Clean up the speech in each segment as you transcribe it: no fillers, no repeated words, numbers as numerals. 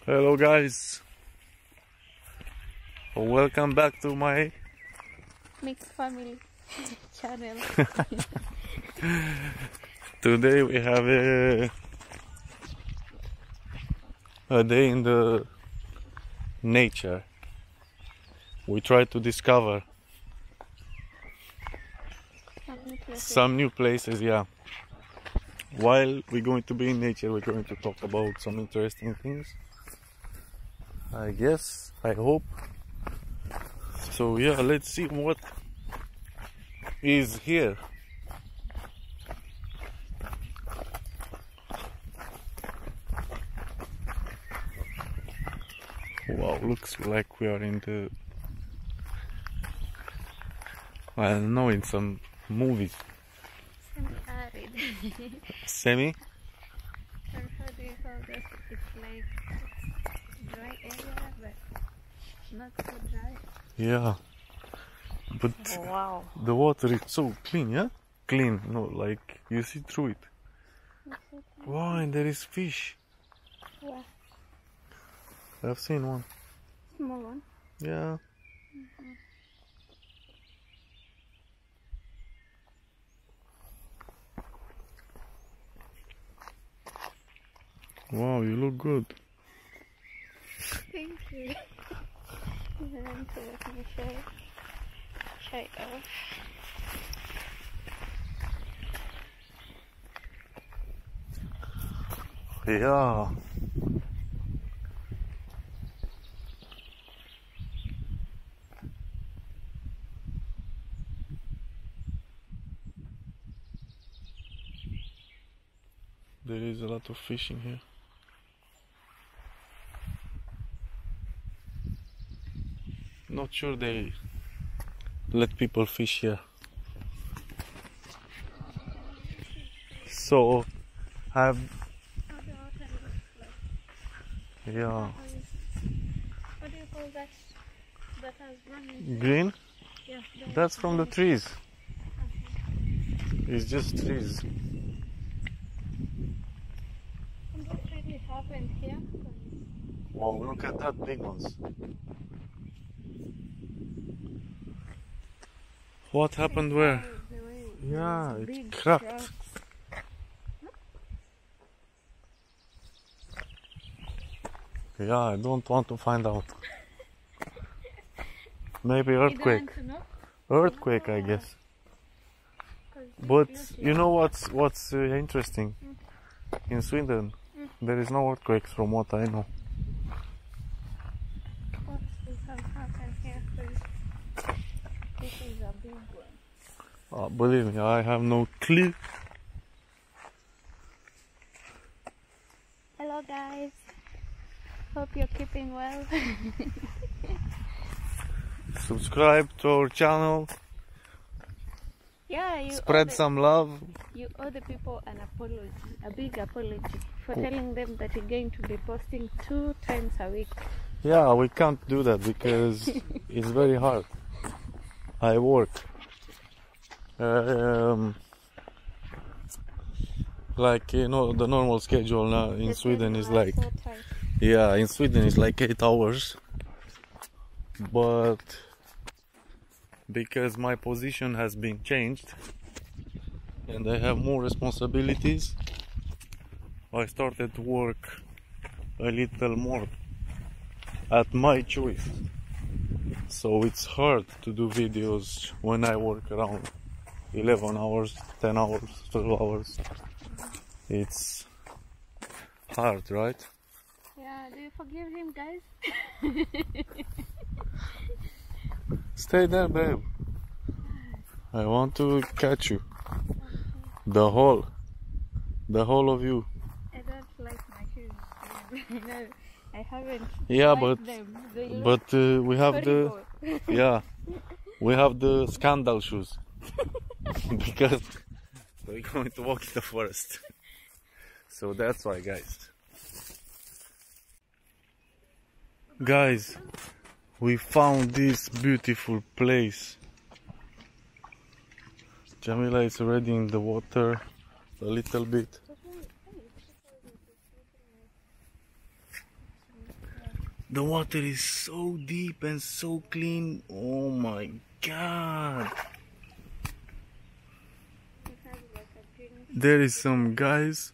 Hello guys, welcome back to my mixed family channel. Today we have a day in the nature. We try to discover some new places, yeah. While we're going to be in nature, we're going to talk about some interesting things, I guess, I hope. So yeah, let's see what is here. Wow, looks like we are in the, I don't know, in some movies. Semi-arid. Semi? Or how do you call this? It's like dry area, but not so dry. Yeah. But Oh, wow. the water is so clean, yeah? Clean, no, like you see through it. Wow, and there is fish. Yeah. I've seen one. Small one. Yeah. Wow, you look good. Thank you. And so let me show it off. Yeah. There is a lot of fish in here. Not sure they let people fish here. So I've yeah. What do you call that? That has running. Green? Yeah. That's from the trees. It's just trees. And what really happened here? Wow, look at that big ones. What happened where? Yeah, it cracked. Yeah, I don't want to find out. Maybe earthquake. Earthquake, I guess. But you know what's interesting? In Sweden, there is no earthquakes from what I know. What has happened here? This is a big one. Believe me, I have no clue. Hello guys. Hope you're keeping well. Subscribe to our channel. Yeah, you Spread some love. You owe the people an apology, a big apology, for telling them that you're going to be posting 2 times a week. Yeah, we can't do that because it's very hard. I work. Like, you know, the normal schedule now in Sweden is like, yeah, in Sweden is like 8 hours. But because my position has been changed and I have more responsibilities, I started to work a little more at my choice. So it's hard to do videos when I work around 11 hours, 10 hours, 12 hours. It's hard, right? Yeah, do you forgive him, guys? Stay there, babe. I want to catch you. The whole of you. I don't like my shoes. No, I haven't. Yeah, liked them. but we have horrible. we have the scandal shoes because we're going to walk in the forest. So that's why, guys, we found this beautiful place. Jamila is already in the water a little bit. The water is so deep and so clean. Oh my god. There is some guys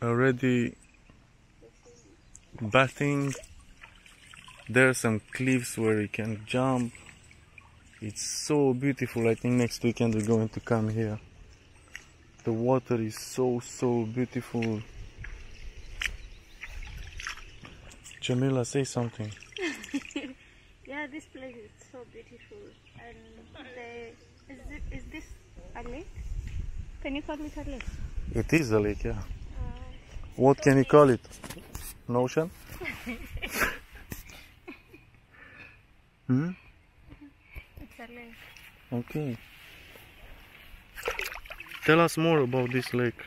already bathing. There are some cliffs where you can jump. It's so beautiful. I think next weekend we're going to come here. The water is so beautiful. Jamila, say something. Yeah, this place is so beautiful. And is this a lake? Can you call it a lake? It is a lake, yeah. What can you call it? An ocean? Hmm? It's a lake. Okay. Tell us more about this lake.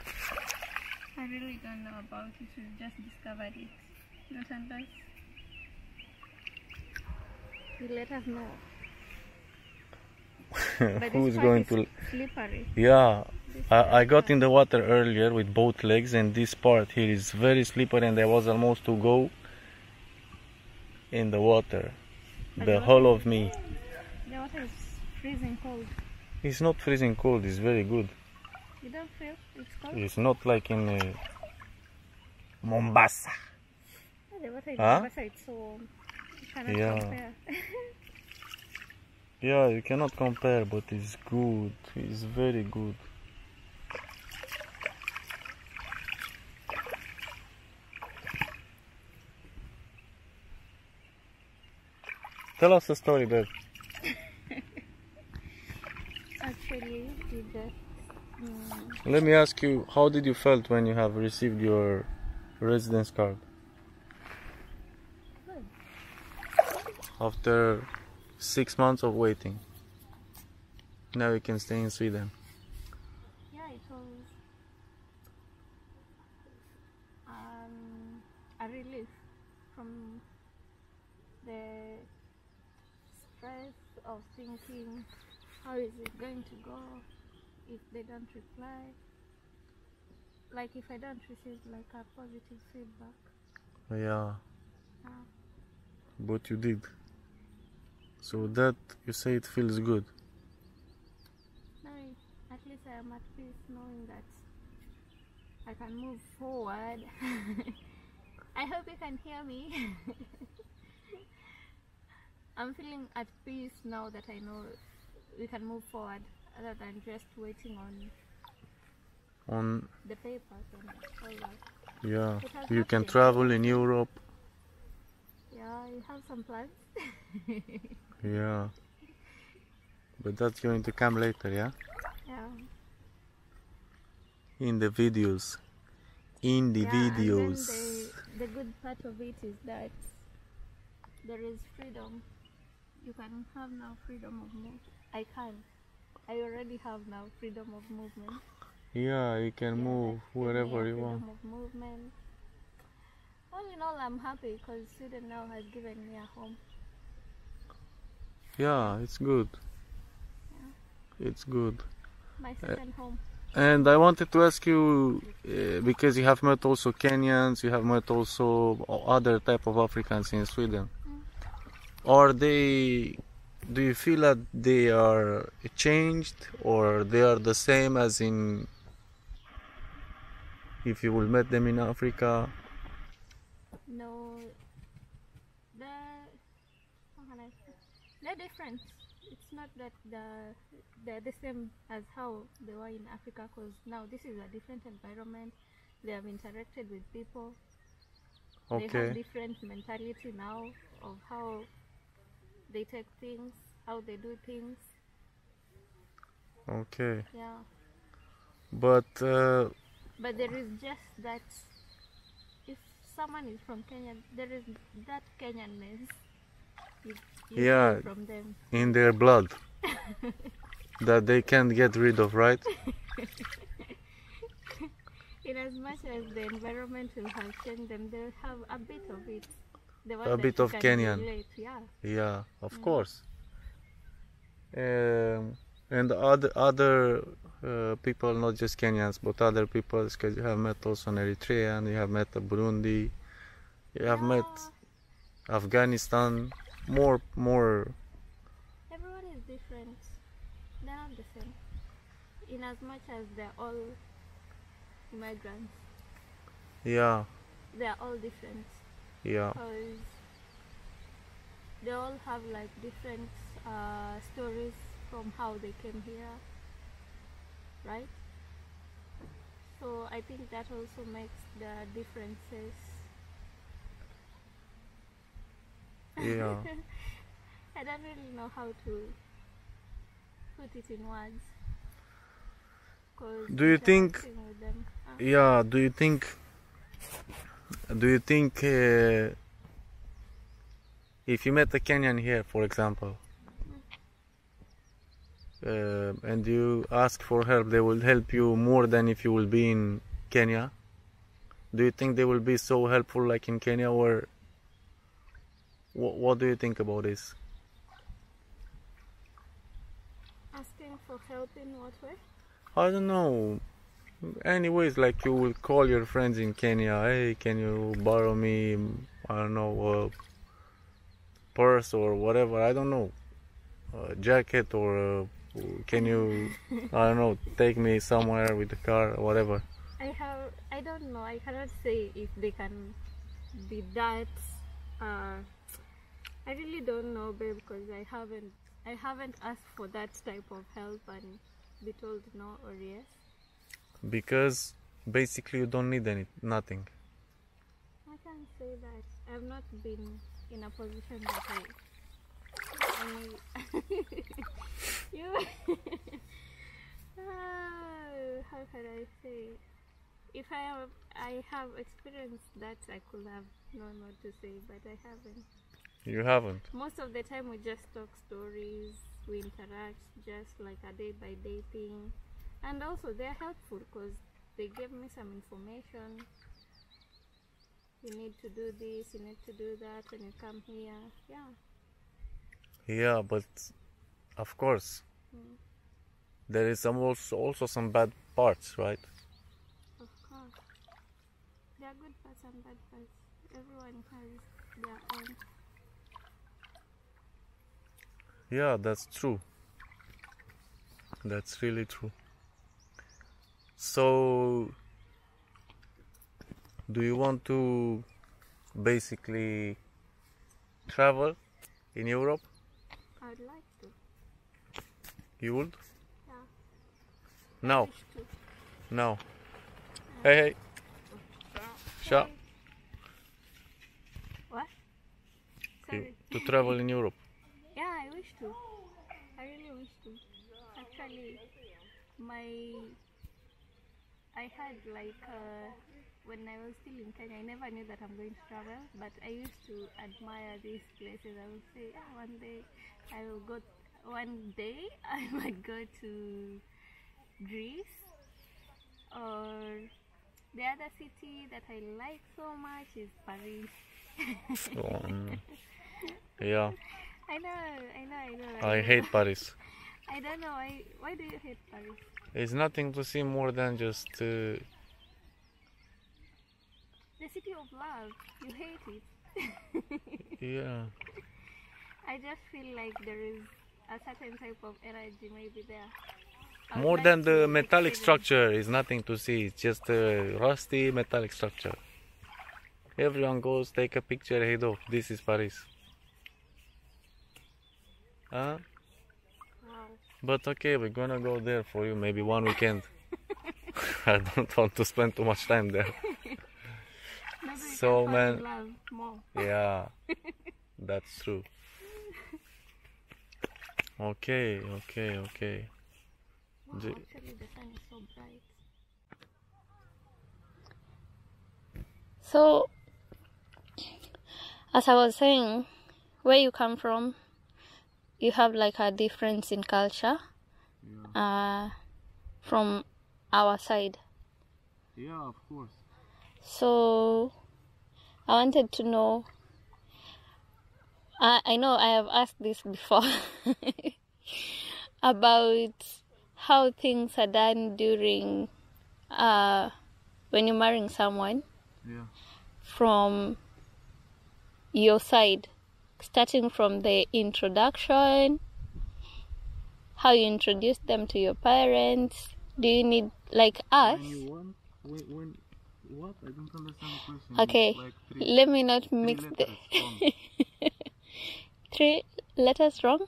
I really don't know about it. We just discovered it. Not unless you let us know. But Who's going to... slippery. Yeah, I got in the water earlier with both legs, and this part here is very slippery, and I was almost to go in the water. The whole of me. The water is freezing cold. It's not freezing cold, it's very good. You don't feel it's cold? It's not like in Mombasa. The water in Huh? Mombasa, it's so warm. You cannot compare. Yeah, you cannot compare, but it's good. It's very good. Tell us a story, babe. Actually, we just... Let me ask you, how did you felt when you have received your residence card? Good. After 6 months of waiting. Now you can stay in Sweden. Yeah, it was a relief from the stress of thinking, how is it going to go if they don't reply? Like if I don't receive like a positive feedback. Yeah. But you did. So that, you say it feels good. No, at least I am at peace knowing that I can move forward. I hope you can hear me. I'm feeling at peace now that I know we can move forward other than just waiting on the papers and all that. Yeah, you can travel in Europe. Yeah, I have some plans. Yeah, but that's going to come later, yeah? Yeah. In the videos. In the videos. And then the good part of it is that there is freedom. You can have now freedom of movement. I already have now freedom of movement. Yeah, you can move wherever you want. Freedom of movement. All in all, I'm happy because Sweden now has given me a home. Yeah, it's good. Yeah. It's good. My second home. And I wanted to ask you, because you have met also Kenyans, you have met also other type of Africans in Sweden. Are they, do you feel that they are changed or they are the same as in if you will meet them in Africa? No, they're different. It's not that they're the same as how they were in Africa, because now this is a different environment. They have interacted with people. Okay. They have different mentality now of how they take things, how they do things. Okay. Yeah. But there is just that if someone is from Kenya, there is that Kenyanness. You yeah, from them. In their blood that they can't get rid of, right? In as much as the environment will have changed them, they'll have a bit of it. A bit of Kenyan. Relate, yeah. Yeah, of course. And other people, not just Kenyans, but other people, because you have met also an Eritrean, you have met a Burundi, you have met Afghanistan, more. Everyone is different. They're not the same. In as much as they're all immigrants, Yeah, they're all different. yeah, Because they all have like different stories from how they came here, right? So I think that also makes the differences. yeah. I don't really know how to put it in words. Cause Do you think? interacting with them, Yeah. Do you think? If you met a Kenyan here, for example, and you ask for help, they will help you more than if you will be in Kenya? Do you think they will be so helpful like in Kenya, or what do you think about this? asking for help in what way? I don't know. Anyways, like you will call your friends in Kenya, hey, can you borrow me, I don't know, a purse or whatever, I don't know, a jacket, or can you, I don't know, take me somewhere with the car or whatever. I don't know, I cannot say if they can be that, I really don't know, babe, because I haven't asked for that type of help and be told no or yes. Because basically you don't need nothing. I can't say that. I've not been in a position that you how can I say? If I have experienced that, I could have known what to say, but I haven't. You haven't? Most of the time we just talk stories, we interact just like a day-by-day thing. And also they're helpful because they gave me some information. You need to do this, you need to do that when you come here. Yeah. Yeah, but of course, there is also some bad parts, right? Of course. There are good parts and bad parts. Everyone has their own. Yeah, that's true. That's really true. So, do you want to basically travel in Europe? I'd like to. You would? Yeah. Now? I wish to. Now? Hey, hey. Sha. Hey. What? Sorry. To travel in Europe. Yeah, I wish to. I really wish to. Actually, I had like when I was still in Kenya, I never knew that I'm going to travel, but I used to admire these places. I would say, one day I might go to Greece, or the other city that I like so much is Paris. Yeah. I know. I hate Paris. I don't know why do you hate Paris? It's nothing to see more than just the city of love. You hate it. yeah. I just feel like there is a certain type of energy maybe there. More than the metallic structure is nothing to see. It's just a rusty metallic structure. Everyone goes, take a picture, hey dog, this is Paris. Huh? Wow. But okay, we're gonna go there for you maybe one weekend. I don't want to spend too much time there. Maybe So man, love more. yeah, that's true. Okay. Wow, actually the sun is so bright. So, as I was saying, where you come from, you have like a difference in culture from our side. Yeah, of course. So I wanted to know, I know I have asked this before, about how things are done during when you're marrying someone. Yeah. From your side, starting from the introduction, how you introduce them to your parents. Do you need, like us? When what? I don't understand the question. Okay, like let me not mix the 3 letters wrong?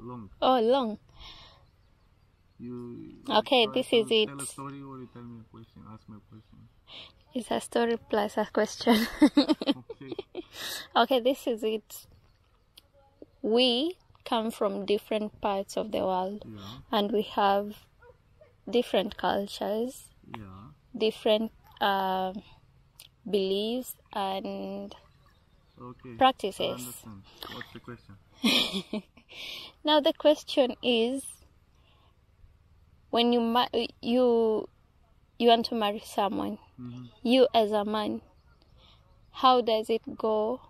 Long. Oh, long. Okay, this is it. Tell a story or you tell me a question, ask me a question. It's a story plus a question. Okay. Okay, this is it. We come from different parts of the world, and we have different cultures, different beliefs and practices. I understand. What's the question? Now the question is, when you want to marry someone, you as a man, how does it go?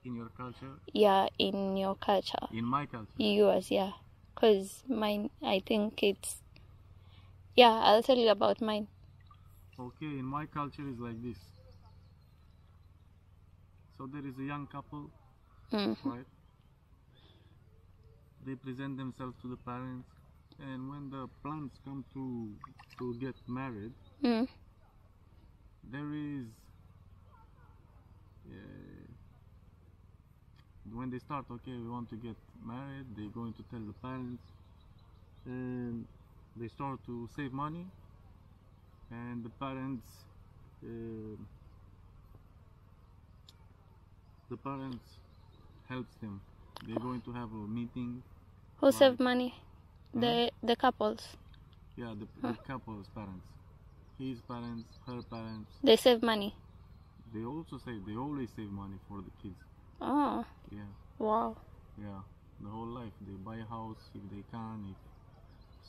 In your culture? Yeah, in your culture. In my culture? Yours, yeah. Because mine, I think it's... Yeah, I'll tell you about mine. Okay, in my culture is like this. So there is a young couple, right? They present themselves to the parents, and when the plans come to get married, there is... when they start, okay, we want to get married, they're going to tell the parents, and they start to save money, and the parents helps them. They're going to have a meeting. Who save money? The couples? Yeah, the couple's parents. His parents, her parents. They save money? They always save money for the kids. Oh. Yeah. Wow. Yeah. The whole life. They buy a house if they can.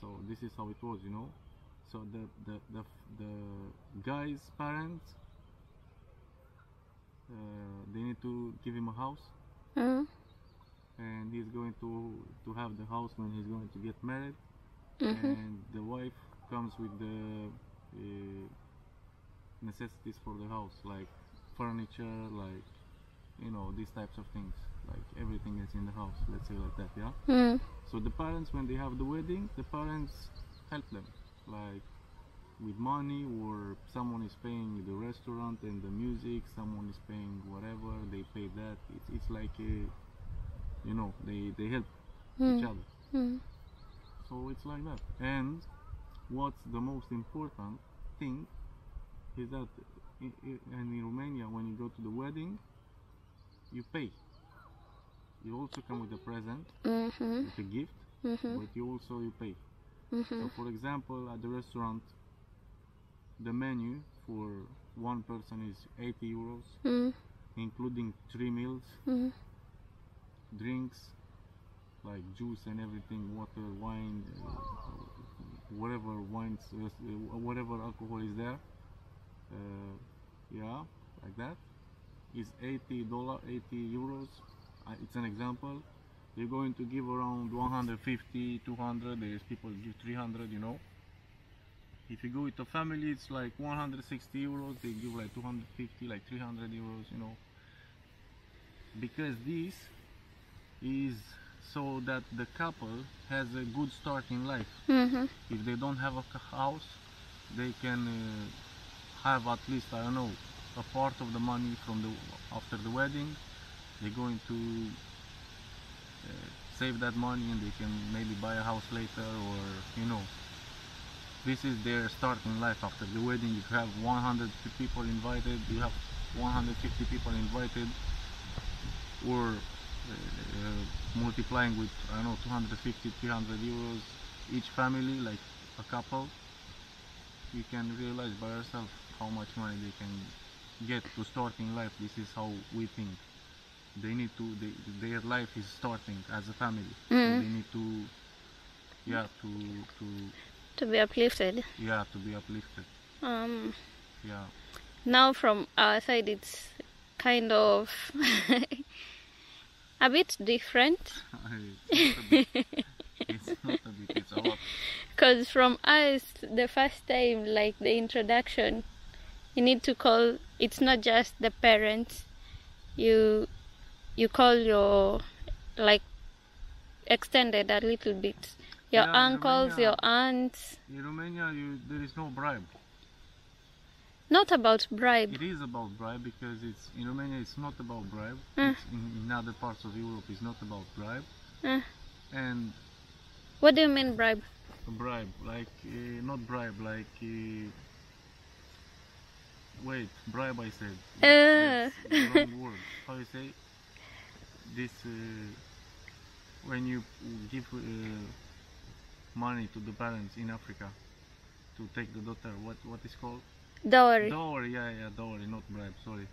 So this is how it was, you know. So the guy's parents, they need to give him a house. And he's going to have the house when he's going to get married. And the wife comes with the necessities for the house, like furniture, like, you know, these types of things, like everything is in the house, let's say like that. Yeah. So the parents, when they have the wedding, the parents help them, like with money, or someone is paying the restaurant and the music, someone is paying whatever, they pay that. It's like a, you know, they help each other. So it's like that. And what's the most important thing is that in Romania, when you go to the wedding, you pay. You also come with a present, with a gift, but you pay. So for example, at the restaurant, the menu for one person is 80 euros, including 3 meals, drinks, like juice and everything, water, wine, whatever wines, whatever alcohol is there, yeah, like that, is $80, 80 euros. It's an example. You're going to give around 150, 200. There's people give 300, you know. If you go with a family, it's like 160 euros. They give like 250, like 300 euros, you know. Because this is so that the couple has a good start in life. If they don't have a house, they can have at least, I don't know, a part of the money from after the wedding. They're going to save that money, and they can maybe buy a house later, or, you know, this is their start in life after the wedding. If you have 100 people invited, you have 150 people invited, or multiplying with, I don't know, 250, 300 euros each family, like a couple, you can realize by yourself how much money they can get to start in life. This is how we think. They need to, their life is starting as a family. So they need to, yeah, to be uplifted. Yeah, to be uplifted. Yeah. Now from our side, it's kind of a bit different. It's not a bit, it's a lot. Because from us, the first time, like the introduction, you need to call, it's not just the parents, you call your like extended a little bit. Your Yeah, uncles, your aunts. In Romania, there is no bribe. Not about bribe. It is about bribe because in Romania it's not about bribe. It's in other parts of Europe it's not about bribe. And what do you mean bribe? Bribe, like not bribe, like wait, bribe I said. That's the wrong word. How you say this? When you give money to the parents in Africa to take the daughter, what is called? Dowry. Dowry, yeah, dowry, not bribe, sorry.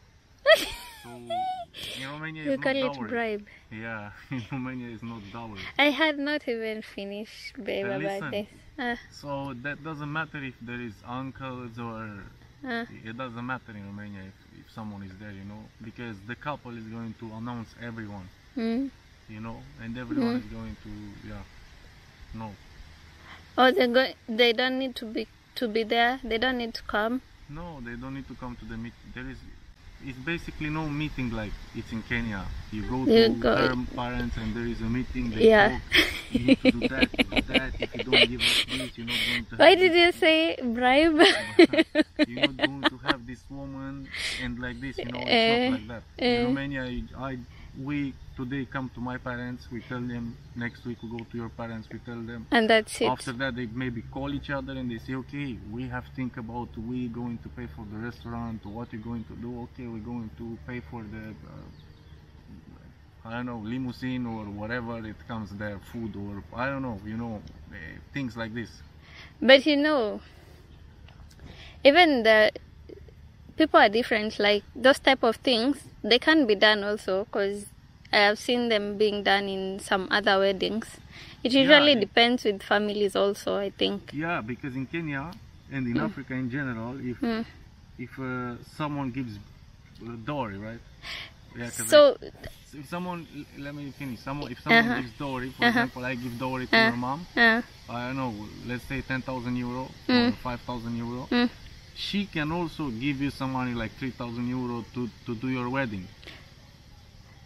So, in Romania you it's call not it dowry. bribe. Yeah, in Romania it's not dowry. I had not even finished, babe, about listen, this. So that doesn't matter if there is uncles or... It doesn't matter in Romania if someone is there, you know, because the couple is going to announce everyone, you know, and everyone is going to, no. Oh, they don't need to be there. They don't need to come. No, they don't need to come to the meeting. It's basically no meeting like it's in Kenya. You go to her parents and there is a meeting. They talk. You need to do that, If you don't give us this, you're not going to have Why did you say bribe? You're not going to have this woman and like this, you know, it's not like that. In Romania, we today come to my parents, we tell them, next week we go to your parents, we tell them. And that's it. After that they maybe call each other and they say, okay, we have to think about, we going to pay for the restaurant, what you're going to do, okay, we're going to pay for the, I don't know, limousine or whatever it comes there, food or, I don't know, you know, things like this. But you know, even the people are different, like those type of things, they can be done also, because I have seen them being done in some other weddings. It usually depends with families also, I think. Yeah, because in Kenya and in Africa in general, if someone gives dowry, right? Yeah, so if someone, let me finish. If someone gives dowry, for example, I give dowry to your mom, I don't know, let's say 10,000 euro or 5,000 euro. She can also give you some money, like 3,000 euro to do your wedding.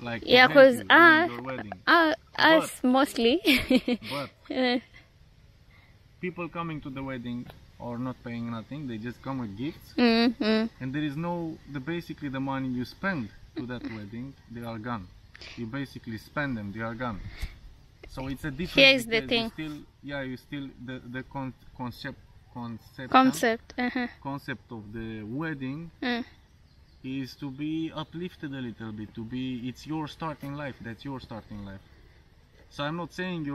Like because us mostly. But people coming to the wedding or not paying nothing, they just come with gifts, and there is basically the money you spend to that wedding, they are gone. You basically spend them, they are gone. So it's a difference. Here's the thing. You still the concept of the wedding is to be uplifted a little bit, it's your starting life, that's your starting life. So I'm not saying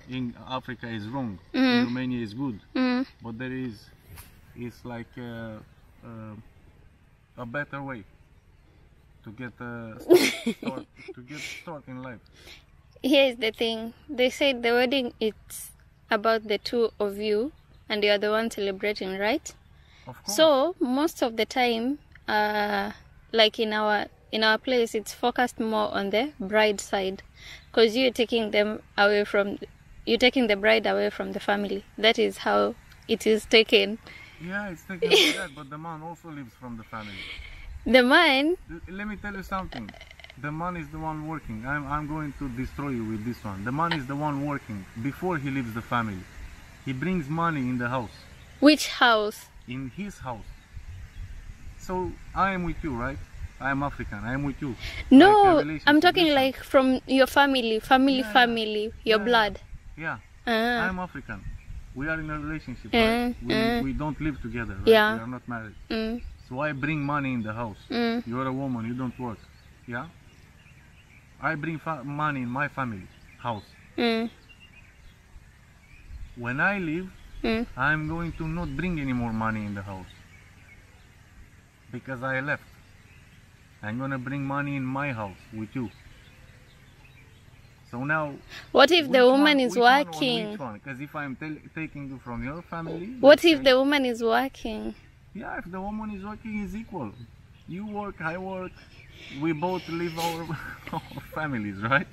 in Africa is wrong, in Romania is good, but it's like a better way to get start in life. Here's the thing, they said the wedding it's about the two of you and you are the one celebrating, right? Of course. So most of the time, like in our place, it's focused more on the bride side, because you're taking the bride away from the family. That is how it is taken. Yeah, it's taken like that, but the man also lives from the family. The man. Let me tell you something. The man is the one working. I'm going to destroy you with this one. The man is the one working before he leaves the family. He brings money in the house. Which house? In his house. So I am with you, right? I am African. I am with you. No, like I'm talking like from your family, your blood. Yeah. I am African. We are in a relationship, right? We don't live together, right? We are not married. So I bring money in the house. You're a woman, you don't work. Yeah? I bring money in my family house. When I leave, I'm going to not bring any more money in the house. Because I left. I'm going to bring money in my house with you. So now... What if the woman is working? Because if I'm taking you from your family... What if the woman is working? Yeah, if the woman is working, it's equal. You work, I work. We both live our families, right?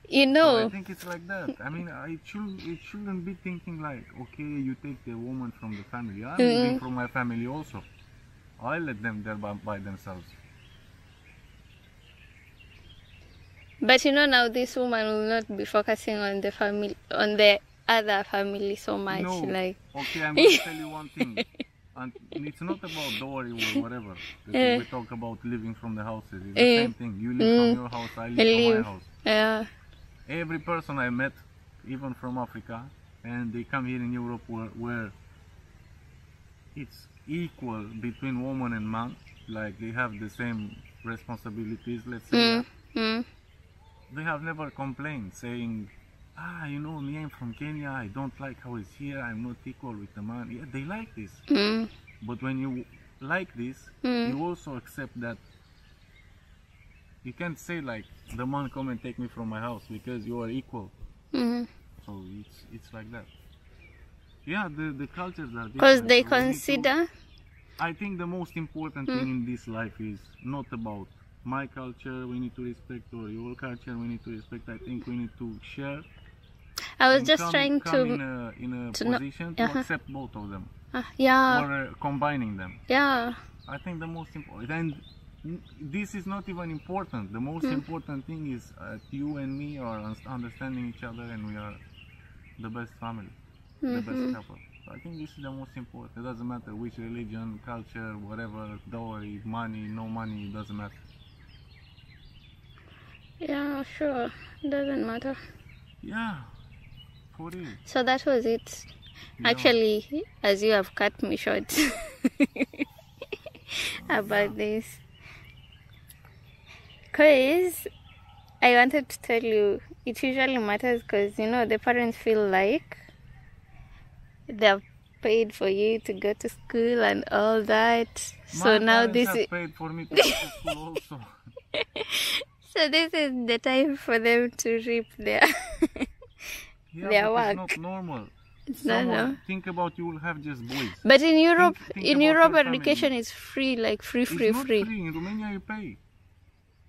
You know. So I think it's like that. I mean, it shouldn't be thinking like, okay, you take the woman from the family. I'm living from my family also. I let them there by themselves. But you know, now this woman will not be focusing on the family, on the other family so much. No. Like, okay, I'm going to tell you one thing. And it's not about dowry or whatever. We talk about living from the houses. It's the same thing. You live from your house, I live from my house. Yeah. Every person I met, even from Africa, and they come here in Europe where it's equal between woman and man, like they have the same responsibilities, let's say that. They have never complained, saying, you know me, I'm from Kenya, I don't like how it's here, I'm not equal with the man. Yeah, they like this. But when you like this, you also accept that you can't say like, the man come and take me from my house, because you are equal. So it's like that. Yeah, the cultures are different. Because they so consider... I think the most important thing in this life is not about my culture, we need to respect, or your culture, we need to respect. I think we need to share. I was just trying to... in a position to accept both of them. Yeah. Or combining them. Yeah. I think the most important... And this is not even important. The most important thing is you and me are understanding each other, and we are the best family. The best couple. So I think this is the most important. It doesn't matter which religion, culture, whatever, dowry, money, no money, it doesn't matter. Yeah, sure. Doesn't matter. Yeah, for real. So that was it. Yeah. Actually, as you have cut me short about this. Because I wanted to tell you, it usually matters because, you know, the parents feel like they've paid for you to go to school and all that. So now this is paid for me to go to school also. So this is the time for them to reap their their work. It's not normal. It's not normal. Think about, you will have just boys. But in Europe, education is free, like free. It's not free. In Romania you pay.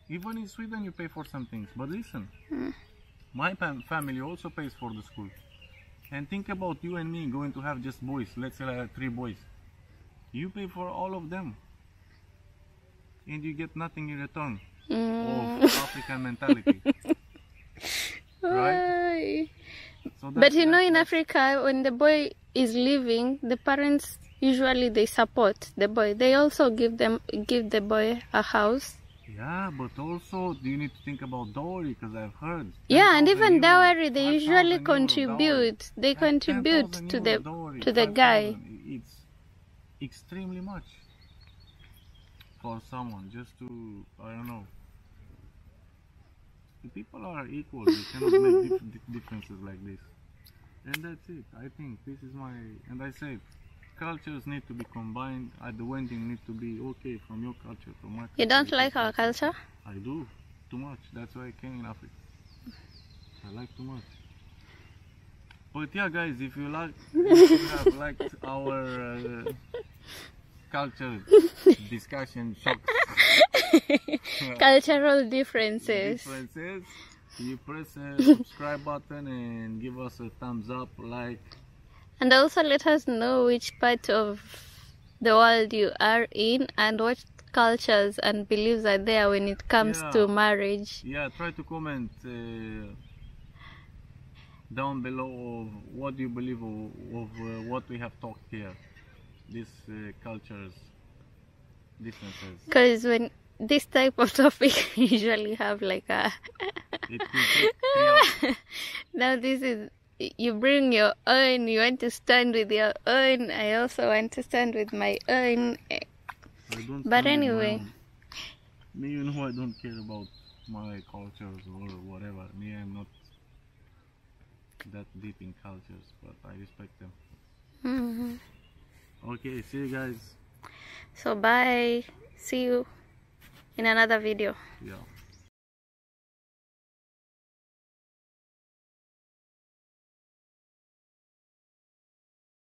Even in Sweden you pay for some things. But listen, my family also pays for the school. And think about you and me going to have just boys. Let's say I have 3 boys. You pay for all of them. And you get nothing in return of African mentality. Right? So but you know, in Africa, when the boy is leaving, the parents usually they support the boy. They also give the boy a house. Yeah, but also you need to think about dowry, because I've heard. Yeah, and even dowry, they usually contribute. They contribute to the guy. It's extremely much for someone just to, I don't know. The people are equal. They cannot make differences like this. And that's it. I think this is my, and I said, cultures need to be combined. At the wedding need to be okay from your culture to my culture. You don't like our culture? I do. Too much. That's why I came in Africa. I like too much. But yeah, guys, if you have liked our culture discussion shocks, cultural differences, you press the subscribe button and give us a thumbs up, like. And also let us know which part of the world you are in and what cultures and beliefs are there when it comes to marriage. Yeah, try to comment down below of what you believe of what we have talked here. These cultures differences. Because when this type of topic usually have like a... It could take 3 hours. Now this is... You bring your own, you want to stand with your own, I also want to stand with my own. But anyway. Me, you know, I don't care about my cultures or whatever. Me, I'm not that deep in cultures, but I respect them. Okay, see you guys. So bye. See you in another video. Yeah.